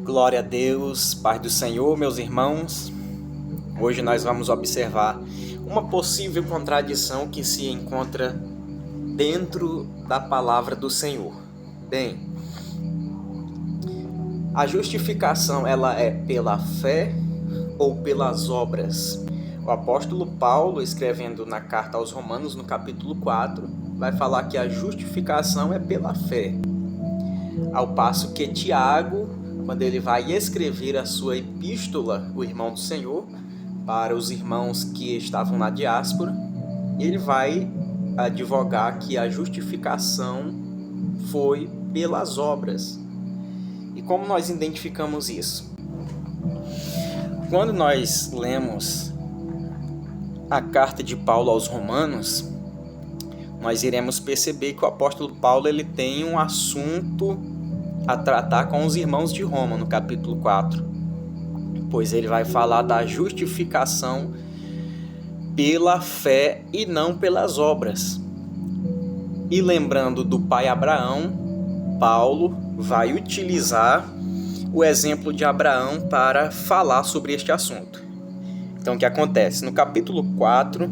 Glória a Deus, Pai do Senhor, meus irmãos. Hoje nós vamos observar uma possível contradição que se encontra dentro da palavra do Senhor. Bem, a justificação ela é pela fé ou pelas obras? O apóstolo Paulo, escrevendo na carta aos Romanos, no capítulo 4, vai falar que a justificação é pela fé. Ao passo que Tiago, quando ele vai escrever a sua epístola, o irmão do Senhor, para os irmãos que estavam na diáspora, ele vai advogar que a justificação foi pelas obras. E como nós identificamos isso? Quando nós lemos a carta de Paulo aos Romanos, nós iremos perceber que o apóstolo Paulo ele tem um assunto a tratar com os irmãos de Roma, no capítulo 4, pois ele vai falar da justificação pela fé e não pelas obras. E lembrando do pai Abraão, Paulo vai utilizar o exemplo de Abraão para falar sobre este assunto. Então, o que acontece? No capítulo 4,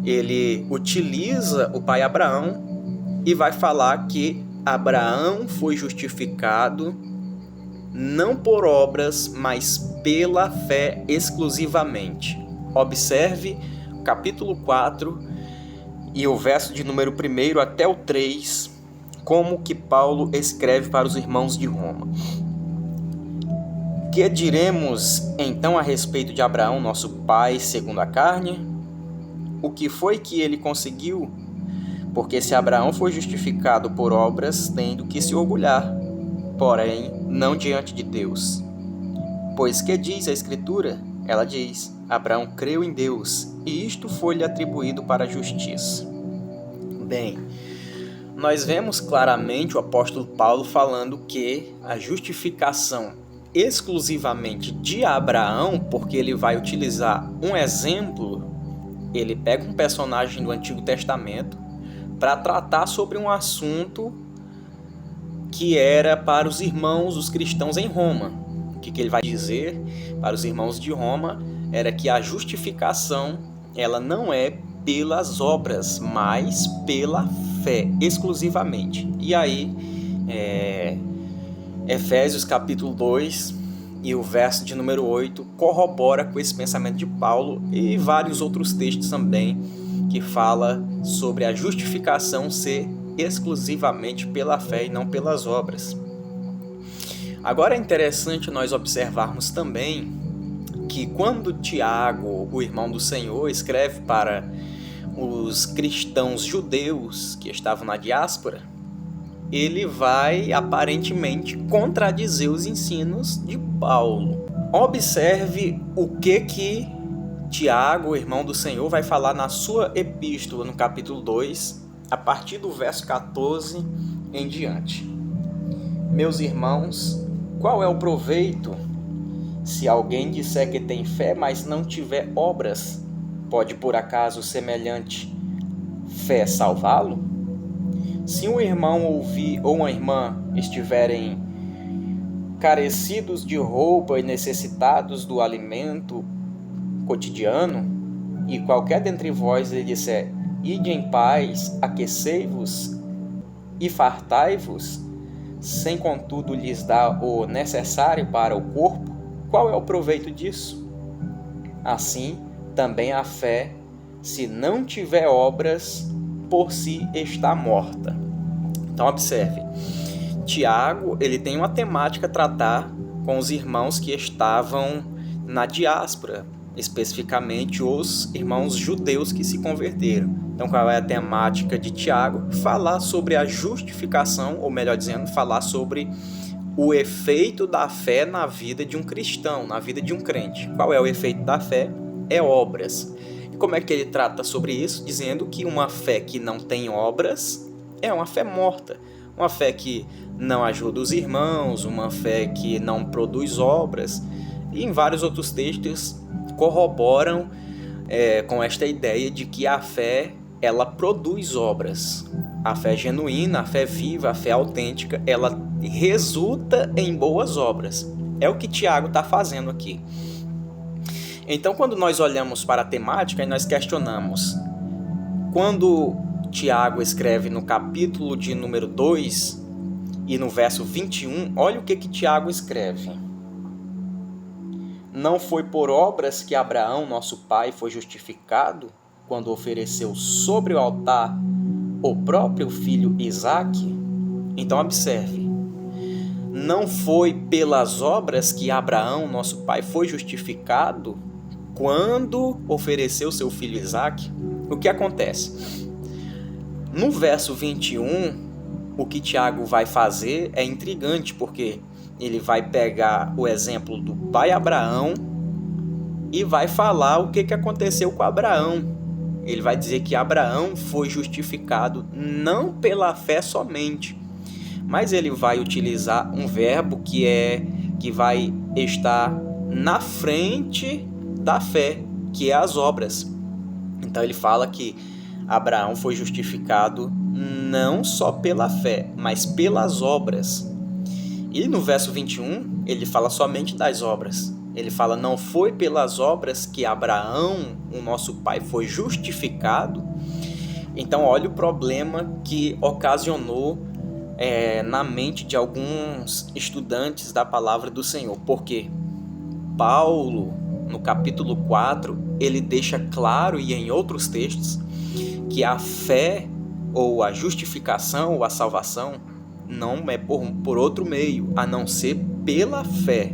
ele utiliza o pai Abraão e vai falar que Abraão foi justificado não por obras, mas pela fé exclusivamente. Observe o capítulo 4 e o verso de número 1 até o 3, como que Paulo escreve para os irmãos de Roma. Que diremos então a respeito de Abraão, nosso pai segundo a carne? O que foi que ele conseguiu? Porque se Abraão foi justificado por obras, tem do que se orgulhar, porém, não diante de Deus. Pois que diz a Escritura? Ela diz, Abraão creu em Deus, e isto foi-lhe atribuído para a justiça. Bem, nós vemos claramente o apóstolo Paulo falando que a justificação exclusivamente de Abraão, porque ele vai utilizar um exemplo, ele pega um personagem do Antigo Testamento, para tratar sobre um assunto que era para os irmãos, os cristãos em Roma. O que ele vai dizer para os irmãos de Roma era que a justificação ela não é pelas obras, mas pela fé, exclusivamente. E aí, Efésios capítulo 2 e o verso de número 8 corrobora com esse pensamento de Paulo e vários outros textos também que fala sobre a justificação ser exclusivamente pela fé e não pelas obras. Agora é interessante nós observarmos também que quando Tiago, o irmão do Senhor, escreve para os cristãos judeus que estavam na diáspora, ele vai aparentemente contradizer os ensinos de Paulo. Observe o que Tiago, o irmão do Senhor, vai falar na sua epístola, no capítulo 2, a partir do verso 14 em diante. Meus irmãos, qual é o proveito se alguém disser que tem fé, mas não tiver obras? Pode, por acaso, semelhante fé salvá-lo? Se um irmão ou uma irmã estiverem carecidos de roupa e necessitados do alimento cotidiano, e qualquer dentre vós lhe disser, ide em paz, aquecei-vos e fartai-vos, sem contudo lhes dar o necessário para o corpo, qual é o proveito disso? Assim, também a fé, se não tiver obras, por si está morta. Então observe, Tiago ele tem uma temática a tratar com os irmãos que estavam na diáspora, especificamente os irmãos judeus que se converteram. Então, qual é a temática de Tiago? Falar sobre a justificação, ou melhor dizendo, falar sobre o efeito da fé na vida de um cristão, na vida de um crente. Qual é o efeito da fé? É obras. E como é que ele trata sobre isso? Dizendo que uma fé que não tem obras é uma fé morta. Uma fé que não ajuda os irmãos, uma fé que não produz obras. E em vários outros textos corroboram com esta ideia de que a fé ela produz obras. A fé genuína, a fé viva, a fé autêntica, ela resulta em boas obras. É o que Tiago está fazendo aqui. Então, quando nós olhamos para a temática e nós questionamos, quando Tiago escreve no capítulo de número 2 e no verso 21, olha o que Tiago escreve. Não foi por obras que Abraão, nosso pai, foi justificado quando ofereceu sobre o altar o próprio filho Isaque? Então observe, não foi pelas obras que Abraão, nosso pai, foi justificado quando ofereceu seu filho Isaque? O que acontece? No verso 21, o que Tiago vai fazer é intrigante, porque ele vai pegar o exemplo do pai Abraão e vai falar o que aconteceu com Abraão. Ele vai dizer que Abraão foi justificado não pela fé somente, mas ele vai utilizar um verbo que vai estar na frente da fé, que é as obras. Então ele fala que Abraão foi justificado não só pela fé, mas pelas obras. E no verso 21, ele fala somente das obras. Ele fala, não foi pelas obras que Abraão, o nosso pai, foi justificado. Então, olha o problema que ocasionou na mente de alguns estudantes da palavra do Senhor. Porque Paulo, no capítulo 4, ele deixa claro, e em outros textos, que a fé, ou a justificação, ou a salvação, não é por outro meio, a não ser pela fé.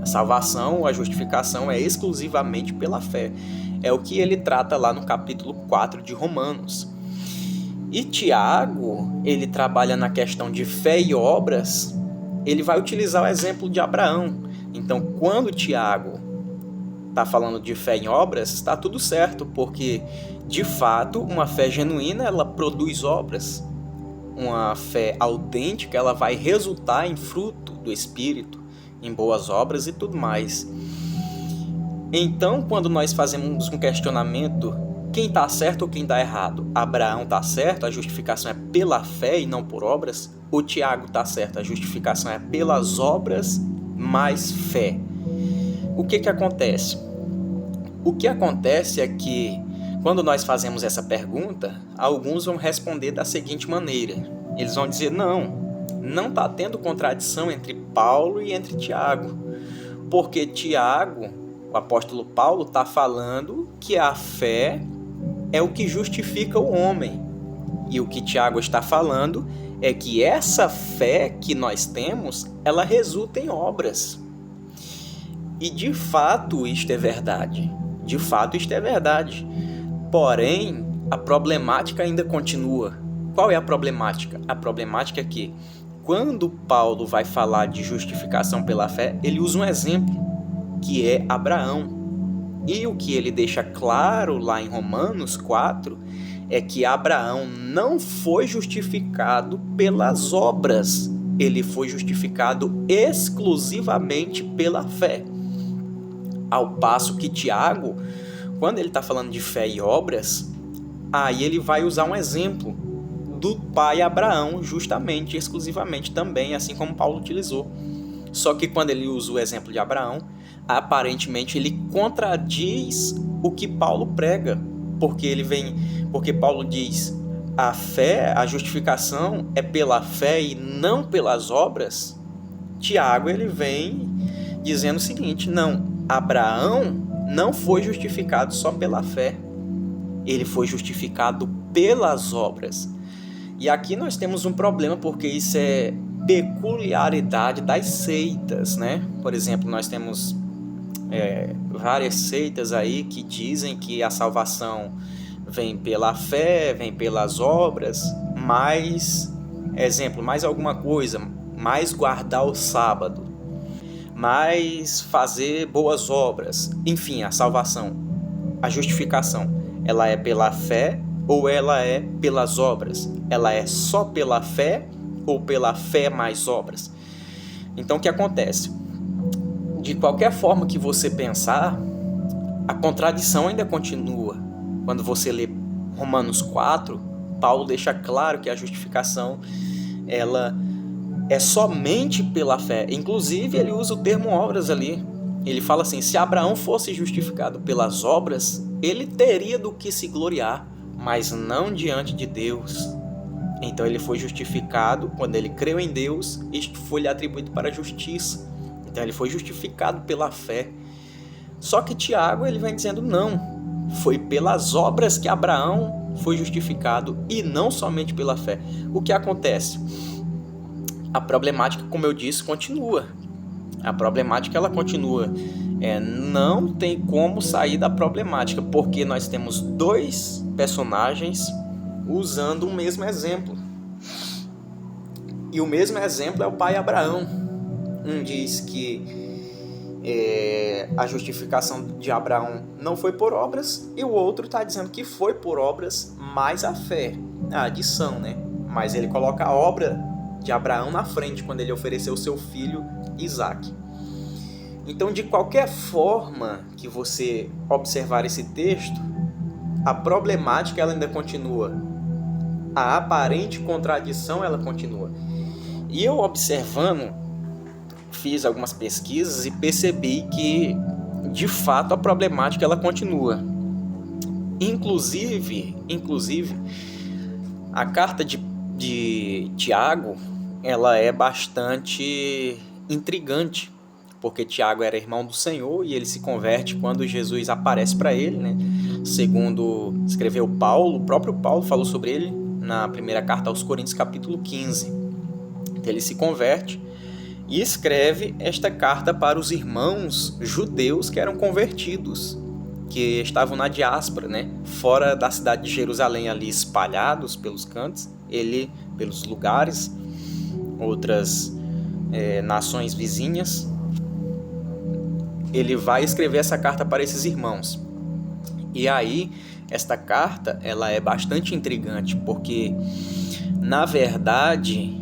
A salvação, a justificação é exclusivamente pela fé. É o que ele trata lá no capítulo 4 de Romanos. E Tiago, ele trabalha na questão de fé e obras, ele vai utilizar o exemplo de Abraão. Então, quando Tiago está falando de fé em obras, está tudo certo, porque, de fato, uma fé genuína, ela produz obras. Uma fé autêntica, ela vai resultar em fruto do Espírito, em boas obras e tudo mais. Então, quando nós fazemos um questionamento, quem está certo ou quem está errado? Abraão está certo, a justificação é pela fé e não por obras? Ou Tiago está certo, a justificação é pelas obras mais fé? O que acontece? O que acontece é que, quando nós fazemos essa pergunta, alguns vão responder da seguinte maneira. Eles vão dizer, não está tendo contradição entre Paulo e entre Tiago, porque Tiago, o apóstolo Paulo, está falando que a fé é o que justifica o homem, e o que Tiago está falando é que essa fé que nós temos, ela resulta em obras. E de fato isto é verdade, porém a problemática ainda continua. Qual é a problemática? A problemática é que, quando Paulo vai falar de justificação pela fé, ele usa um exemplo, que é Abraão. E o que ele deixa claro lá em Romanos 4 é que Abraão não foi justificado pelas obras, ele foi justificado exclusivamente pela fé. Ao passo que Tiago, quando ele está falando de fé e obras, aí ele vai usar um exemplo do pai Abraão, justamente, exclusivamente também, assim como Paulo utilizou. Só que quando ele usa o exemplo de Abraão, aparentemente ele contradiz o que Paulo prega, porque Paulo diz, a fé, a justificação é pela fé e não pelas obras. Tiago, ele vem dizendo o seguinte, não, Abraão não foi justificado só pela fé, ele foi justificado pelas obras. E aqui nós temos um problema, porque isso é peculiaridade das seitas, né? Por exemplo, nós temos várias seitas aí que dizem que a salvação vem pela fé, vem pelas obras, mais alguma coisa, mais guardar o sábado, mais fazer boas obras. Enfim, a salvação, a justificação, ela é pela fé ou ela é pelas obras? Ela é só pela fé ou pela fé mais obras? Então, o que acontece? De qualquer forma que você pensar, a contradição ainda continua. Quando você lê Romanos 4, Paulo deixa claro que a justificação ela é somente pela fé. Inclusive, ele usa o termo obras ali. Ele fala assim, se Abraão fosse justificado pelas obras, ele teria do que se gloriar, mas não diante de Deus. Então ele foi justificado quando ele creu em Deus, isto foi-lhe atribuído para a justiça. Então ele foi justificado pela fé. Só que Tiago ele vem dizendo não, foi pelas obras que Abraão foi justificado e não somente pela fé. O que acontece? A problemática, como eu disse, continua. A problemática ela continua. Não tem como sair da problemática, porque nós temos dois personagens usando o mesmo exemplo. E o mesmo exemplo é o pai Abraão. Um diz que a justificação de Abraão não foi por obras, e o outro está dizendo que foi por obras mais a fé, a adição, né? Mas ele coloca a obra de Abraão na frente quando ele ofereceu seu filho Isaque. Então, de qualquer forma que você observar esse texto, a problemática ela ainda continua. A aparente contradição ela continua. E eu observando, fiz algumas pesquisas e percebi que, de fato, a problemática ela continua. Inclusive a carta de Tiago, ela é bastante intrigante, porque Tiago era irmão do Senhor e ele se converte quando Jesus aparece para ele, né? Segundo escreveu Paulo, o próprio Paulo falou sobre ele na primeira carta aos Coríntios, capítulo 15. Ele se converte e escreve esta carta para os irmãos judeus que eram convertidos, que estavam na diáspora, né? Fora da cidade de Jerusalém, ali espalhados pelos cantos, pelos lugares, outras nações vizinhas. Ele vai escrever essa carta para esses irmãos. E aí, esta carta ela é bastante intrigante, porque, na verdade,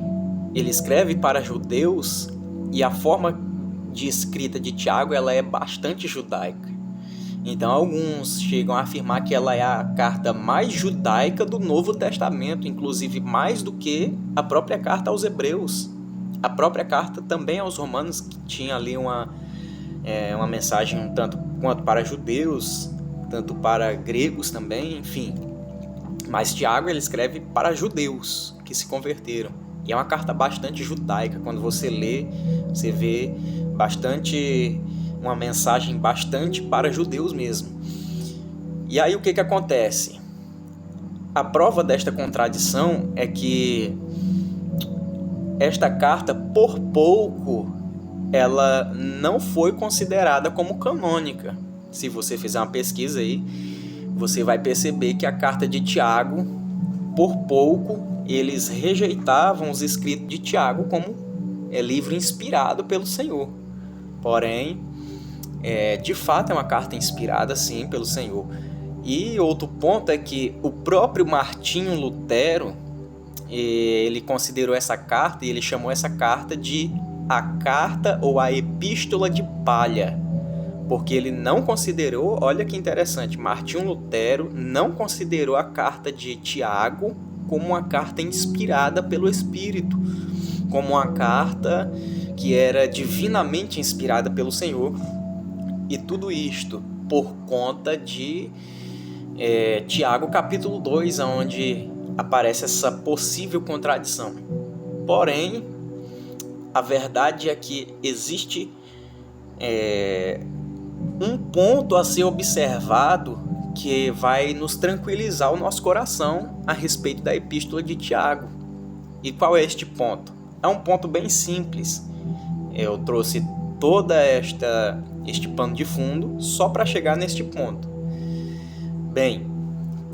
ele escreve para judeus e a forma de escrita de Tiago ela é bastante judaica. Então, alguns chegam a afirmar que ela é a carta mais judaica do Novo Testamento, inclusive mais do que a própria carta aos Hebreus. A própria carta também aos Romanos, que tinha ali uma mensagem um tanto quanto para judeus, tanto para gregos também, enfim. Mas Tiago ele escreve para judeus que se converteram. E é uma carta bastante judaica. Quando você lê, você vê uma mensagem bastante para judeus mesmo. E aí o que acontece? A prova desta contradição é que esta carta, por pouco, ela não foi considerada como canônica. Se você fizer uma pesquisa aí, você vai perceber que a carta de Tiago, por pouco, eles rejeitavam os escritos de Tiago como livro inspirado pelo Senhor. Porém, de fato é uma carta inspirada, sim, pelo Senhor. E outro ponto é que o próprio Martinho Lutero, ele considerou essa carta e ele chamou essa carta de a carta ou a epístola de palha, porque ele não considerou, olha que interessante, Martinho Lutero não considerou a carta de Tiago como uma carta inspirada pelo Espírito, como uma carta que era divinamente inspirada pelo Senhor, e tudo isto por conta de Tiago capítulo 2, onde aparece essa possível contradição. Porém, a verdade é que existe um ponto a ser observado que vai nos tranquilizar o nosso coração a respeito da epístola de Tiago. E qual é este ponto? É um ponto bem simples. Eu trouxe todo este pano de fundo só para chegar neste ponto. Bem,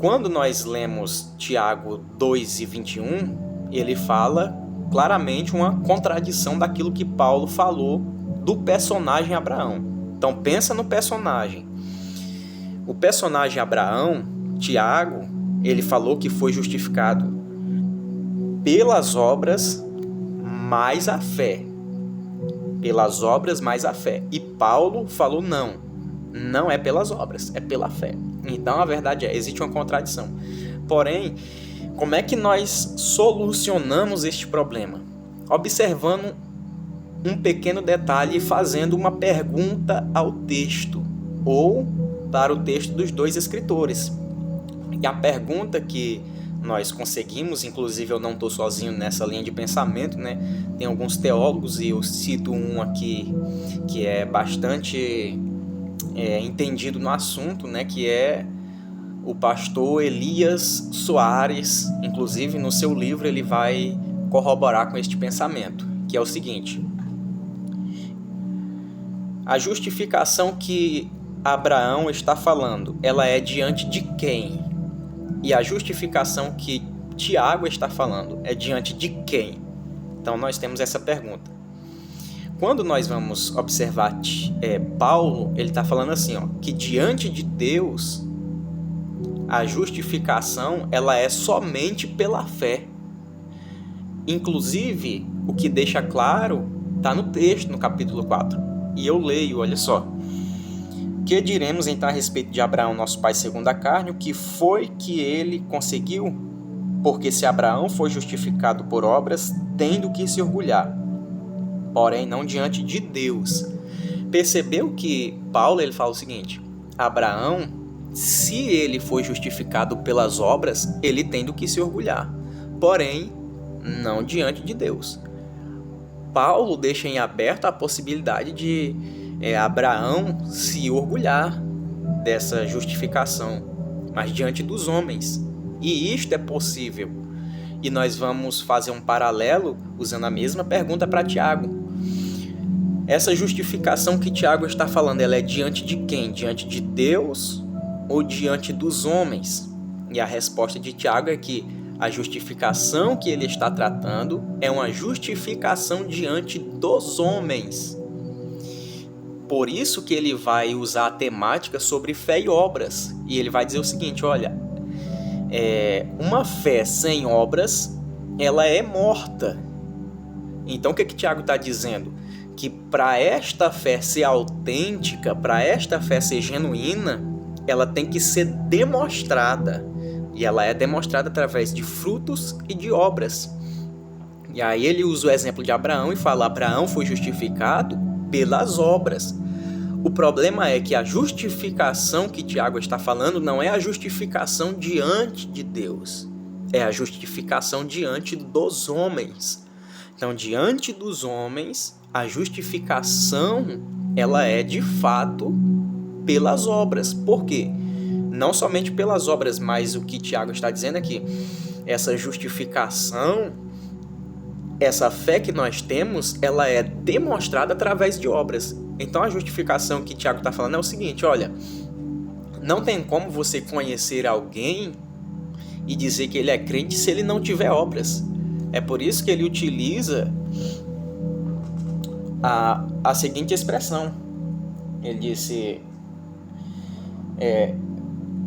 quando nós lemos Tiago 2:21, ele fala claramente uma contradição daquilo que Paulo falou do personagem Abraão. Então pensa no personagem. O personagem Abraão, Tiago, ele falou que foi justificado pelas obras mais a fé. Pelas obras mais a fé. E Paulo falou não é pelas obras, é pela fé. Então a verdade existe uma contradição. Porém, Como é que nós solucionamos este problema? Observando um pequeno detalhe e fazendo uma pergunta ao texto, ou para o texto dos dois escritores. E a pergunta que nós conseguimos, inclusive eu não estou sozinho nessa linha de pensamento, né? Tem alguns teólogos, e eu cito um aqui que é bastante entendido no assunto, né? Que é o pastor Elias Soares. Inclusive no seu livro ele vai corroborar com este pensamento, que é o seguinte: a justificação que Abraão está falando, ela é diante de quem? E a justificação que Tiago está falando é diante de quem? Então nós temos essa pergunta. Quando nós vamos observar Paulo, ele está falando assim, que diante de Deus a justificação ela é somente pela fé. Inclusive, o que deixa claro está no texto, no capítulo 4. E eu leio, olha só. Que diremos então a respeito de Abraão, nosso pai segundo a carne? O que foi que ele conseguiu? Porque se Abraão foi justificado por obras, tem do que se orgulhar, porém não diante de Deus. Percebeu que Paulo ele fala o seguinte: Abraão, se ele foi justificado pelas obras, ele tem do que se orgulhar, porém não diante de Deus. Paulo deixa em aberto a possibilidade de Abraão se orgulhar dessa justificação, mas diante dos homens. E isto é possível. E nós vamos fazer um paralelo usando a mesma pergunta para Tiago. Essa justificação que Tiago está falando, ela é diante de quem? Diante de Deus ou diante dos homens? E a resposta de Tiago é que a justificação que ele está tratando é uma justificação diante dos homens. Por isso que ele vai usar a temática sobre fé e obras. E ele vai dizer o seguinte, olha, uma fé sem obras, ela é morta. Então o que Tiago está dizendo? Que para esta fé ser autêntica, para esta fé ser genuína, ela tem que ser demonstrada. E ela é demonstrada através de frutos e de obras. E aí ele usa o exemplo de Abraão e fala: Abraão foi justificado pelas obras. O problema é que a justificação que Tiago está falando não é a justificação diante de Deus, é a justificação diante dos homens. Então, diante dos homens, a justificação ela é de fato pelas obras. Por quê? Não somente pelas obras, mas o que Tiago está dizendo aqui, essa justificação, essa fé que nós temos, ela é demonstrada através de obras. Então a justificação que Tiago está falando é o seguinte, olha, não tem como você conhecer alguém e dizer que ele é crente se ele não tiver obras. É por isso que ele utiliza a seguinte expressão. Ele disse,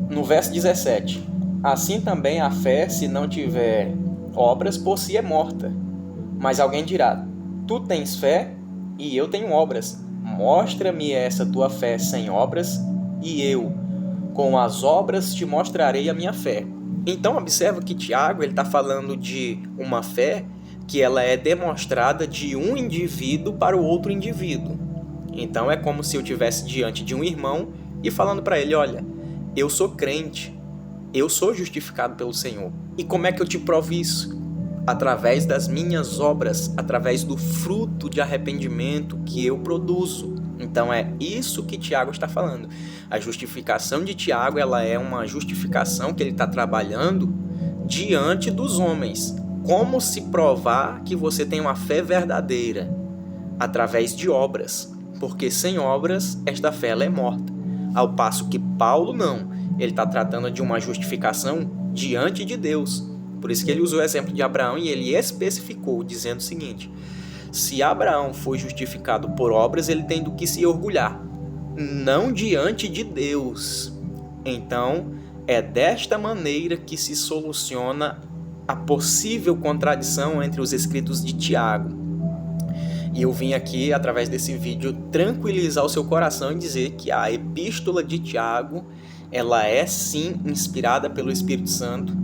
no verso 17, assim também a fé, se não tiver obras, por si é morta. Mas alguém dirá, tu tens fé e eu tenho obras. Mostra-me essa tua fé sem obras, e eu, com as obras, te mostrarei a minha fé. Então, observa que Tiago está falando de uma fé que ela é demonstrada de um indivíduo para o outro indivíduo. Então, é como se eu estivesse diante de um irmão e falando para ele, olha, eu sou crente, eu sou justificado pelo Senhor. E como é que eu te provo isso? Através das minhas obras, através do fruto de arrependimento que eu produzo. Então é isso que Tiago está falando. A justificação de Tiago, ela é uma justificação que ele está trabalhando diante dos homens. Como se provar que você tem uma fé verdadeira? Através de obras. Porque sem obras, esta fé ela é morta. Ao passo que Paulo não. Ele está tratando de uma justificação diante de Deus. Por isso que ele usou o exemplo de Abraão e ele especificou, dizendo o seguinte, se Abraão foi justificado por obras, ele tem do que se orgulhar, não diante de Deus. Então, é desta maneira que se soluciona a possível contradição entre os escritos de Tiago. E eu vim aqui, através desse vídeo, tranquilizar o seu coração e dizer que a epístola de Tiago, ela é sim inspirada pelo Espírito Santo.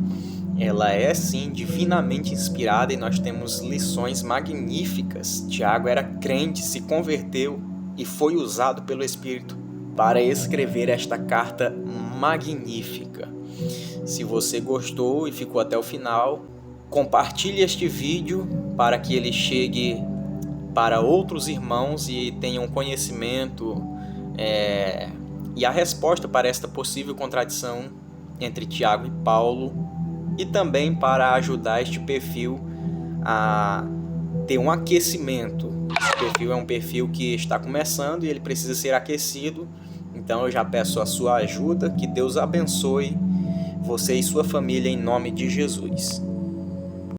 ela é sim divinamente inspirada e nós temos lições magníficas. Tiago era crente, se converteu e foi usado pelo Espírito para escrever esta carta magnífica. Se você gostou e ficou até o final, compartilhe este vídeo para que ele chegue para outros irmãos e tenham conhecimento e a resposta para esta possível contradição entre Tiago e Paulo, e também para ajudar este perfil a ter um aquecimento. Esse perfil é um perfil que está começando e ele precisa ser aquecido, então eu já peço a sua ajuda, que Deus abençoe você e sua família em nome de Jesus.